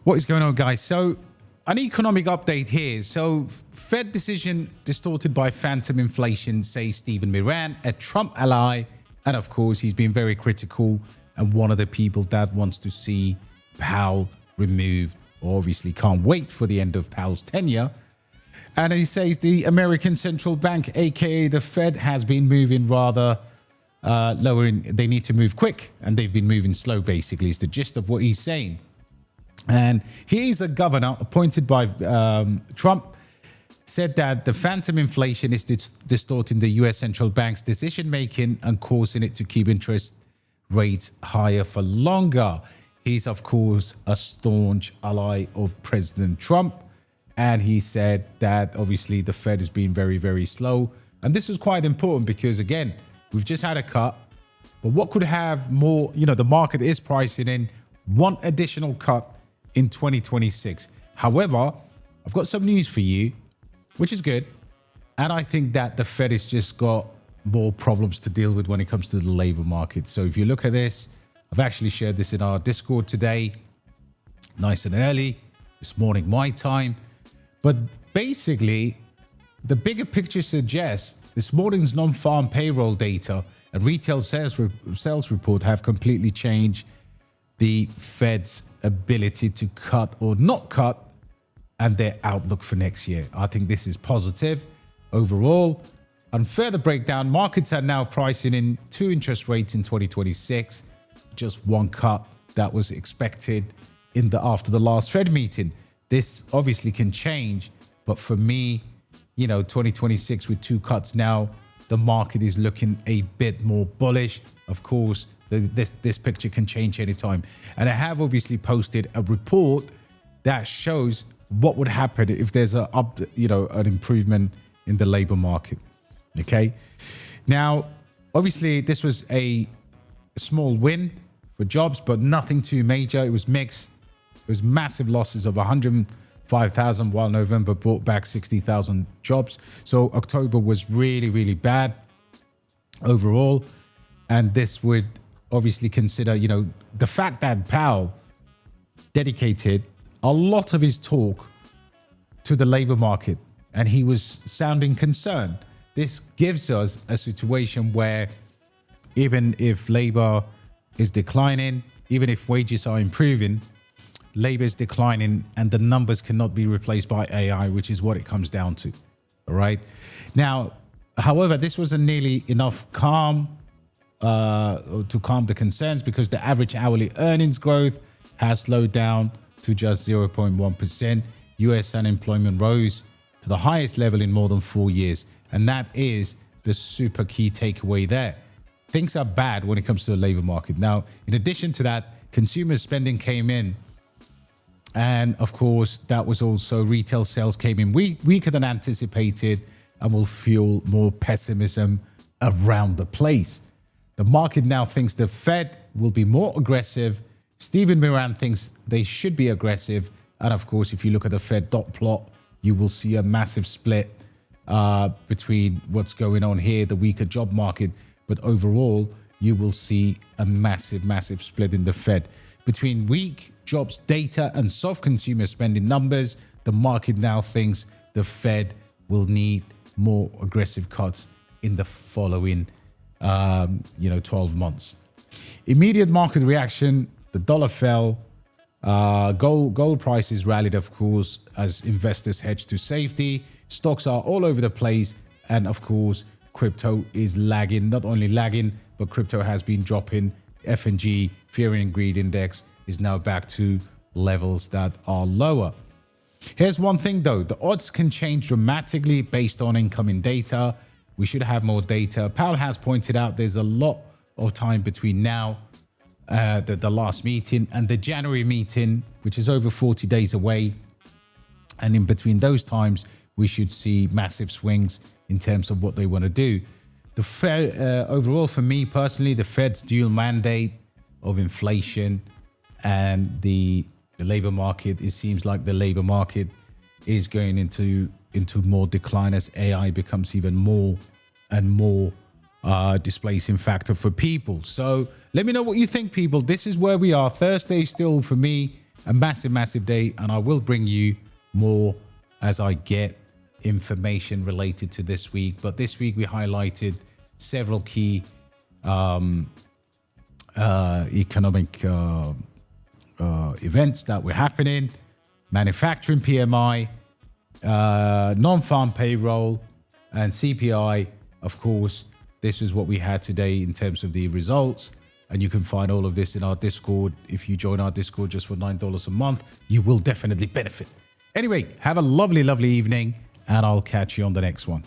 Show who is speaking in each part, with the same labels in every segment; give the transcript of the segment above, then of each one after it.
Speaker 1: What is going on, guys? So an economic update here. So Fed decision distorted by phantom inflation, says Stephen Miran, a Trump ally. And of course, he's been very critical and one of the people that wants to see Powell removed, or obviously can't wait for the end of Powell's tenure. And he says the American Central Bank, aka the Fed, has been moving rather lowering. They need to move quick, and they've been moving slow, basically, is the gist of what he's saying. And he's a governor appointed by Trump, said that the phantom inflation is distorting the U.S. central bank's decision-making and causing it to keep interest rates higher for longer. He's, of course, a staunch ally of President Trump. And he said that, obviously, the Fed has been very, very slow. And this is quite important because, again, we've just had a cut. But what could have more, the market is pricing in one additional cut in 2026. However, I've got some news for you, which is good. And I think that the Fed has just got more problems to deal with when it comes to the labor market. So if you look at this, I've actually shared this in our Discord today, nice and early, this morning, my time. But basically, the bigger picture suggests this morning's non-farm payroll data and retail sales report have completely changed the Fed's ability to cut or not cut and their outlook for next year. I think this is positive overall. And further breakdown, markets are now pricing in 2 interest rates in 2026, just one cut that was expected after the last Fed meeting. This obviously can change, but for me, 2026 with 2 cuts now, the market is looking a bit more bullish. Of course, this picture can change anytime. And I have obviously posted a report that shows what would happen if there's an improvement in the labor market. Okay. Now, obviously, this was a small win for jobs, but nothing too major. It was mixed. It was massive losses of 105,000, while November brought back 60,000 jobs. So October was really, really bad overall. And this would obviously consider, the fact that Powell dedicated a lot of his talk to the labor market and he was sounding concerned. This gives us a situation where even if labor is declining, even if wages are improving, labor is declining and the numbers cannot be replaced by AI, which is what it comes down to. All right. Now, however, this wasn't nearly enough to calm the concerns because the average hourly earnings growth has slowed down to just 0.1%. US unemployment rose to the highest level in more than 4 years. And that is the super key takeaway there. Things are bad when it comes to the labor market. Now, in addition to that, consumer spending came in. And of course, that was also retail sales came in weaker than anticipated and will fuel more pessimism around the place. The market now thinks the Fed will be more aggressive. Stephen Miran thinks they should be aggressive. And of course, if you look at the Fed dot plot, you will see a massive split between what's going on here, the weaker job market. But overall, you will see a massive, massive split in the Fed. Between weak jobs data and soft consumer spending numbers, the market now thinks the Fed will need more aggressive cuts in the following 12 months. Immediate market reaction, the dollar fell. Gold prices rallied, of course, as investors hedge to safety. Stocks are all over the place. And of course, crypto is lagging. Not only lagging, but crypto has been dropping. F&G, Fear and Greed Index, is now back to levels that are lower. Here's one thing, though. The odds can change dramatically based on incoming data. We should have more data. Powell has pointed out there's a lot of time between now, the last meeting, and the January meeting, which is over 40 days away. And in between those times, we should see massive swings in terms of what they want to do. The Fed, overall, for me personally, the Fed's dual mandate of inflation and the labor market, it seems like the labor market is going into more decline as AI becomes even more and more displacing factor for people. So let me know what you think, people. This is where we are. Thursday still for me a massive, massive day, and I will bring you more as I get information related to this week. But this week we highlighted several key economic events that were happening: manufacturing PMI, non-farm payroll, and CPI. Of course, this is what we had today in terms of the results. And you can find all of this in our Discord. If you join our Discord just for $9 a month, you will definitely benefit. Anyway, have a lovely, lovely evening, and I'll catch you on the next one.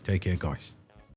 Speaker 1: Take care, guys.